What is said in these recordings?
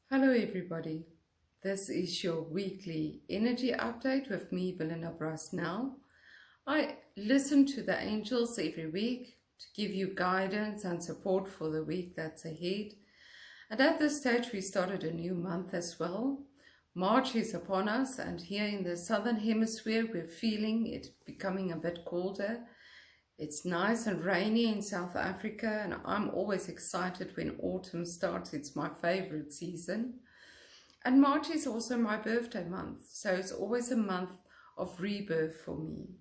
Hello everybody, this is your weekly energy update with me, Belinda Bras-Nel. I listen to the angels every week to give you guidance and support for the week that's ahead. And at this stage we started a new month as well. March is upon us, and here in the southern hemisphere we're feeling it becoming a bit colder. It's nice and rainy in South Africa, and I'm always excited when autumn starts. It's my favorite season. And March is also my birthday month, so it's always a month of rebirth for me.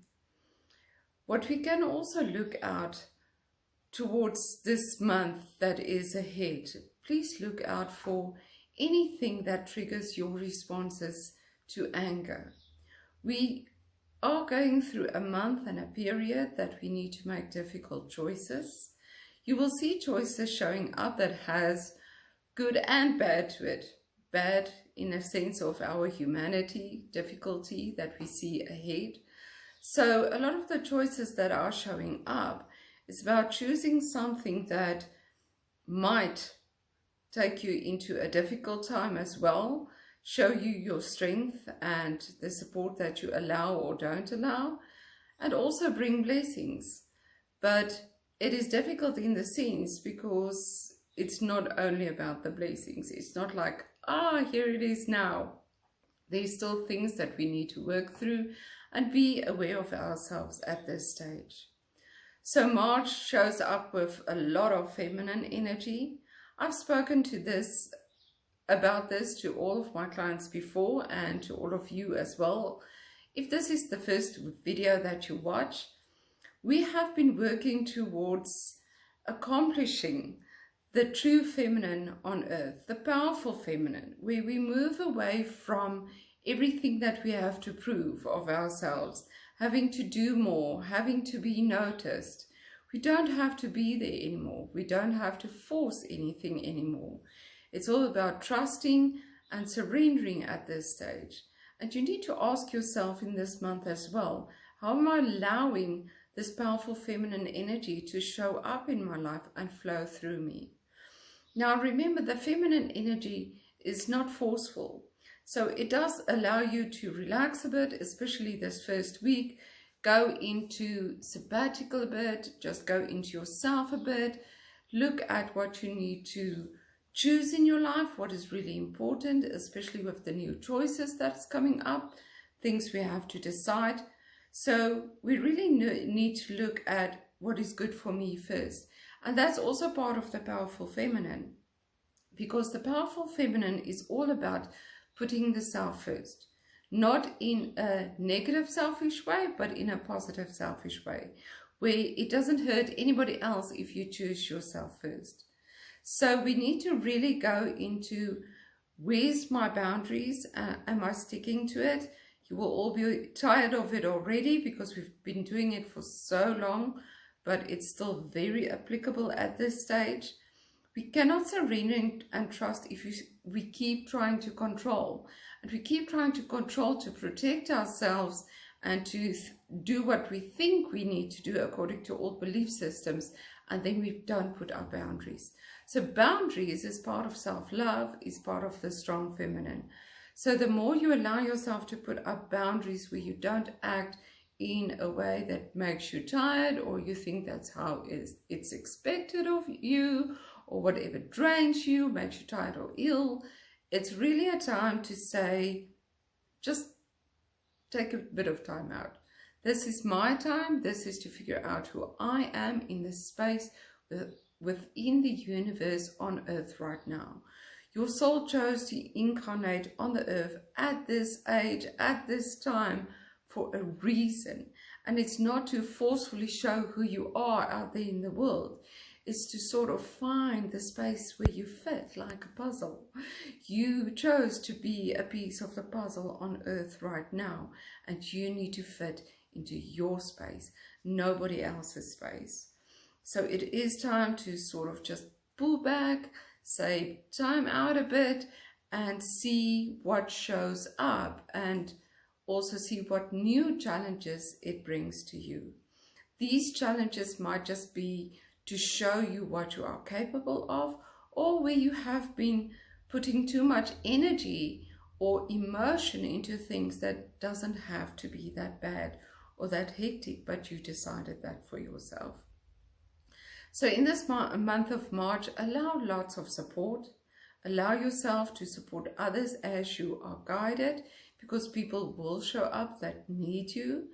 What we can also look at towards this month that is ahead, please look out for anything that triggers your responses to anger. We are going through a month and a period that we need to make difficult choices. You will see choices showing up that has good and bad to it. Bad in a sense of our humanity, difficulty that we see ahead. So a lot of the choices that are showing up is about choosing something that might take you into a difficult time as well, show you your strength and the support that you allow or don't allow, and also bring blessings. But it is difficult in the sense because it's not only about the blessings. It's not like, here it is now. There's still things that we need to work through and be aware of ourselves at this stage. So March shows up with a lot of feminine energy. I've spoken about this to all of my clients before and to all of you as well. If this is the first video that you watch, we have been working towards accomplishing the true feminine on earth, the powerful feminine, where we move away from everything that we have to prove of ourselves, having to do more, having to be noticed. We don't have to be there anymore. We don't have to force anything anymore. It's all about trusting and surrendering at this stage. And you need to ask yourself in this month as well, how am I allowing this powerful feminine energy to show up in my life and flow through me? Now remember, the feminine energy is not forceful. So it does allow you to relax a bit, especially this first week. Go into sabbatical a bit, just go into yourself a bit. Look at what you need to choose in your life, what is really important, especially with the new choices that's coming up, things we have to decide. So we really need to look at what is good for me first. And that's also part of the powerful feminine, because the powerful feminine is all about putting the self first, not in a negative selfish way, but in a positive selfish way, where it doesn't hurt anybody else if you choose yourself first. So we need to really go into, where's my boundaries? Am I sticking to it? You will all be tired of it already because we've been doing it for so long, but it's still very applicable at this stage. We cannot surrender and trust if we keep trying to control. And we keep trying to control to protect ourselves and to do what we think we need to do according to old belief systems, and then we don't put our boundaries. So boundaries is part of self-love, is part of the strong feminine. So the more you allow yourself to put up boundaries where you don't act in a way that makes you tired, or you think that's how it's expected of you, or whatever drains you, makes you tired or ill, it's really a time to say, just take a bit of time out. This is my time. This is to figure out who I am in this space within the universe on earth right now. Your soul chose to incarnate on the earth at this age, at this time, for a reason. And it's not to forcefully show who you are out there in the world. It's to sort of find the space where you fit, like a puzzle. You chose to be a piece of the puzzle on earth right now, and you need to fit into your space, nobody else's space. So it is time to sort of just pull back, say time out a bit, and see what shows up, and also see what new challenges it brings to you. These challenges might just be to show you what you are capable of, or where you have been putting too much energy or emotion into things that doesn't have to be that bad or that hectic, but you decided that for yourself. So in this month of March, allow lots of support. Allow yourself to support others as you are guided, because people will show up that need you.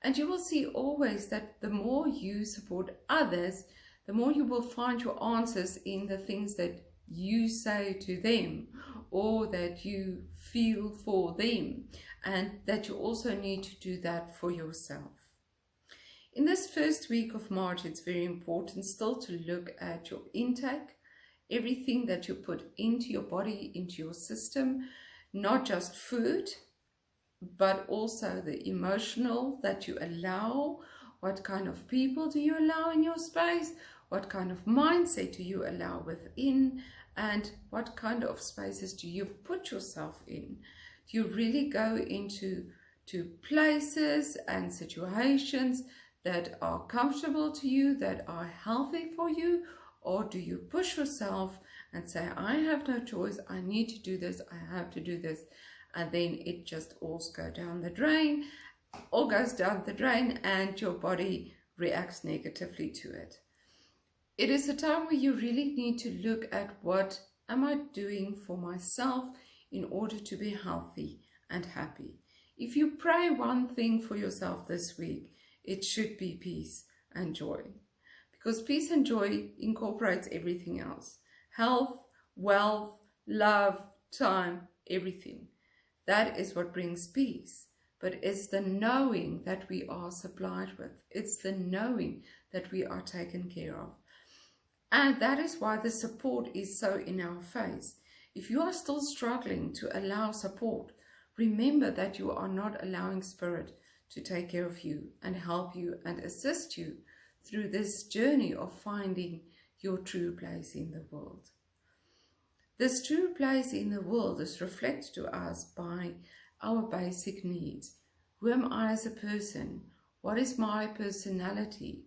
And you will see always that the more you support others, the more you will find your answers in the things that you say to them or that you feel for them, and that you also need to do that for yourself. In this first week of March, it's very important still to look at your intake, everything that you put into your body, into your system, not just food, but also the emotional that you allow. What kind of people do you allow in your space? What kind of mindset do you allow within? And what kind of spaces do you put yourself in? Do you really go into places and situations that are comfortable to you, that are healthy for you? Or do you push yourself and say, I have no choice, I need to do this, I have to do this, and then it just all goes down the drain, and your body reacts negatively to it. It is a time where you really need to look at what am I doing for myself in order to be healthy and happy. If you pray one thing for yourself this week, it should be peace and joy. Because peace and joy incorporates everything else. Health, wealth, love, time, everything. That is what brings peace. But it's the knowing that we are supplied with. It's the knowing that we are taken care of. And that is why the support is so in our face. If you are still struggling to allow support, remember that you are not allowing Spirit to take care of you and help you and assist you through this journey of finding your true place in the world. This true place in the world is reflected to us by our basic needs. Who am I as a person? What is my personality?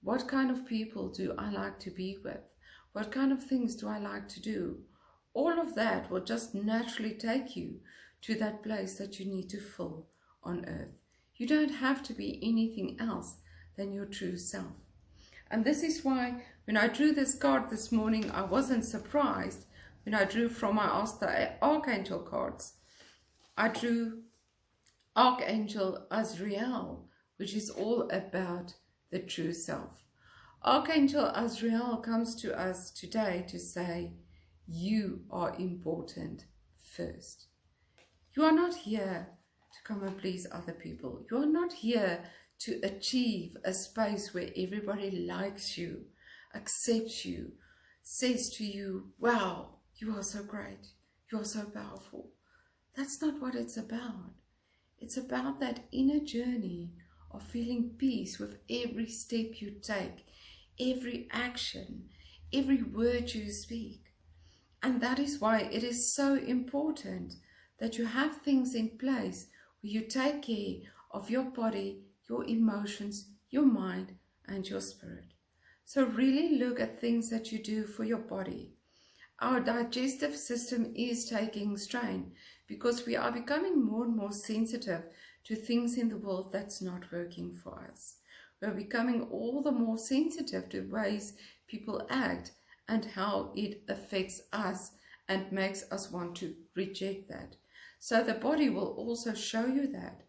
What kind of people do I like to be with? What kind of things do I like to do? All of that will just naturally take you to that place that you need to fill on earth. You don't have to be anything else than your true self. And this is why when I drew this card this morning, I wasn't surprised when I drew from my Archangel cards. I drew Archangel Ashrael, which is all about the true self. Archangel Ashrael comes to us today to say, you are important first. You are not here to come and please other people. You are not here to achieve a space where everybody likes you, accepts you, says to you, wow, you are so great, you are so powerful. That's not what it's about. It's about that inner journey of feeling peace with every step you take, every action, every word you speak. And that is why it is so important that you have things in place where you take care of your body, your emotions, your mind, and your spirit. So really look at things that you do for your body. Our digestive system is taking strain because we are becoming more and more sensitive to things in the world that's not working for us. We're becoming all the more sensitive to ways people act and how it affects us and makes us want to reject that. So the body will also show you that.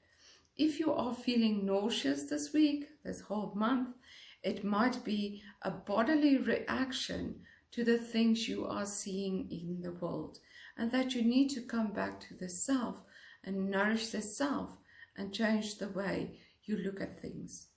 If you are feeling nauseous this week, this whole month, it might be a bodily reaction to the things you are seeing in the world, and that you need to come back to the self and nourish the self and change the way you look at things.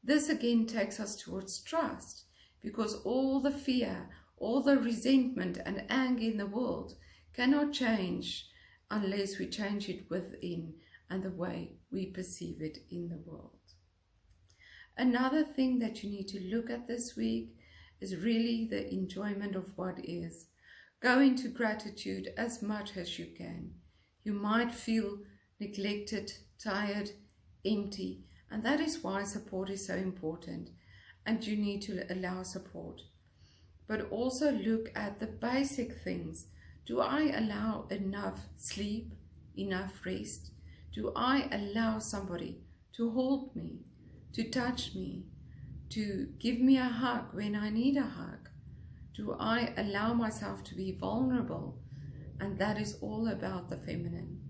This again takes us towards trust, because all the fear, all the resentment and anger in the world cannot change unless we change it within and the way we perceive it in the world. Another thing that you need to look at this week is really the enjoyment of what is. Go into gratitude as much as you can. You might feel neglected, tired, empty, and that is why support is so important, and you need to allow support. But also look at the basic things. Do I allow enough sleep, enough rest? Do I allow somebody to hold me, to touch me, to give me a hug when I need a hug? Do I allow myself to be vulnerable? And that is all about the feminine.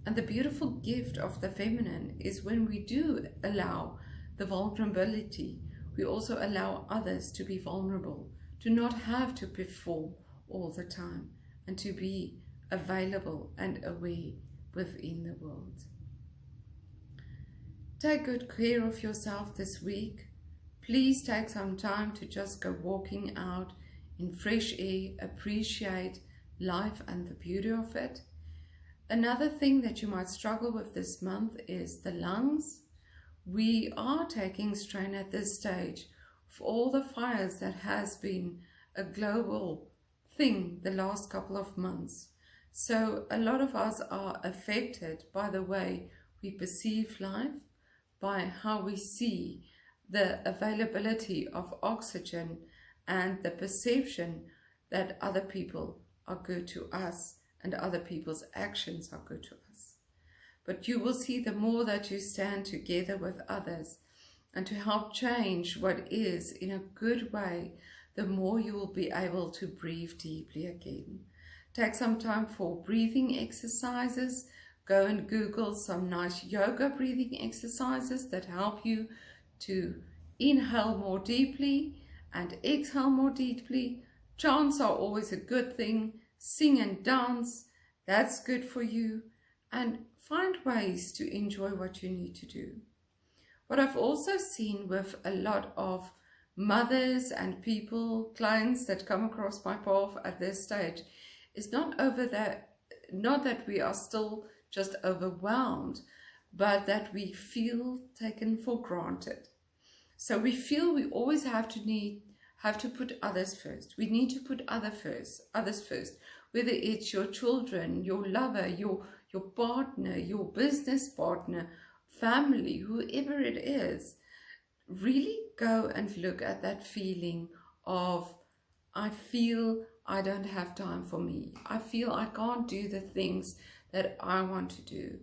And the beautiful gift of the feminine is when we do allow the vulnerability, we also allow others to be vulnerable, to not have to perform all the time, and to be available and aware within the world. Take good care of yourself this week. Please take some time to just go walking out in fresh air, appreciate life and the beauty of it. Another thing that you might struggle with this month is the lungs. We are taking strain at this stage of all the fires that has been a global thing the last couple of months. So a lot of us are affected by the way we perceive life, by how we see the availability of oxygen and the perception that other people are good to us and other people's actions are good to us. But you will see the more that you stand together with others and to help change what is in a good way, the more you will be able to breathe deeply again. Take some time for breathing exercises. Go and Google some nice yoga breathing exercises that help you to inhale more deeply and exhale more deeply. Chants are always a good thing. Sing and dance, that's good for you. And find ways to enjoy what you need to do. What I've also seen with a lot of mothers and people, clients that come across my path at this stage, is not that we are still just overwhelmed, but that we feel taken for granted. So we feel we always have to put others first. We need to put others first, whether it's your children, your lover, your partner, your business partner, family, whoever it is. Really go and look at that feeling of, I feel I don't have time for me. I feel I can't do the things that I want to do.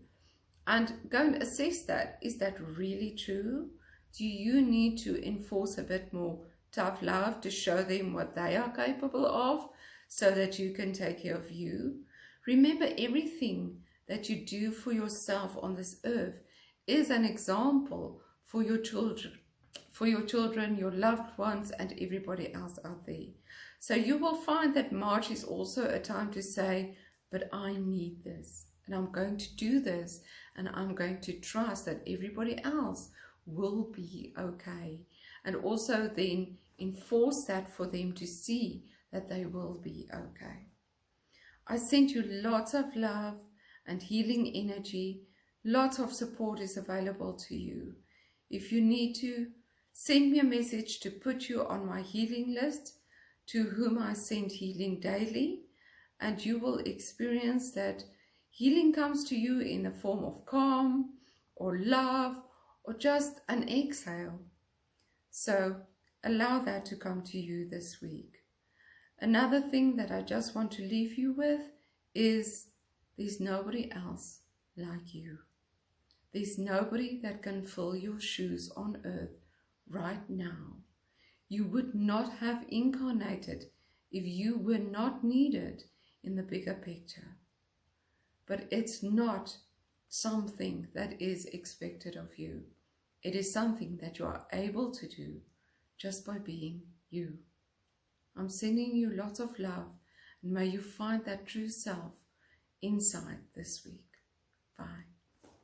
And go and assess that. Is that really true? Do you need to enforce a bit more tough love to show them what they are capable of so that you can take care of you? Remember, everything that you do for yourself on this earth is an example for your children, your loved ones, and everybody else out there. So you will find that March is also a time to say, but I need this, and I'm going to do this, and I'm going to trust that everybody else will be okay. And also then enforce that for them to see that they will be okay. I send you lots of love and healing energy. Lots of support is available to you. If you need to, send me a message to put you on my healing list, to whom I send healing daily, and you will experience that healing comes to you in the form of calm or love or just an exhale. So allow that to come to you this week. Another thing that I just want to leave you with is there's nobody else like you. There's nobody that can fill your shoes on earth right now. You would not have incarnated if you were not needed in the bigger picture. But it's not something that is expected of you. It is something that you are able to do just by being you. I'm sending you lots of love, and may you find that true self inside this week. Bye.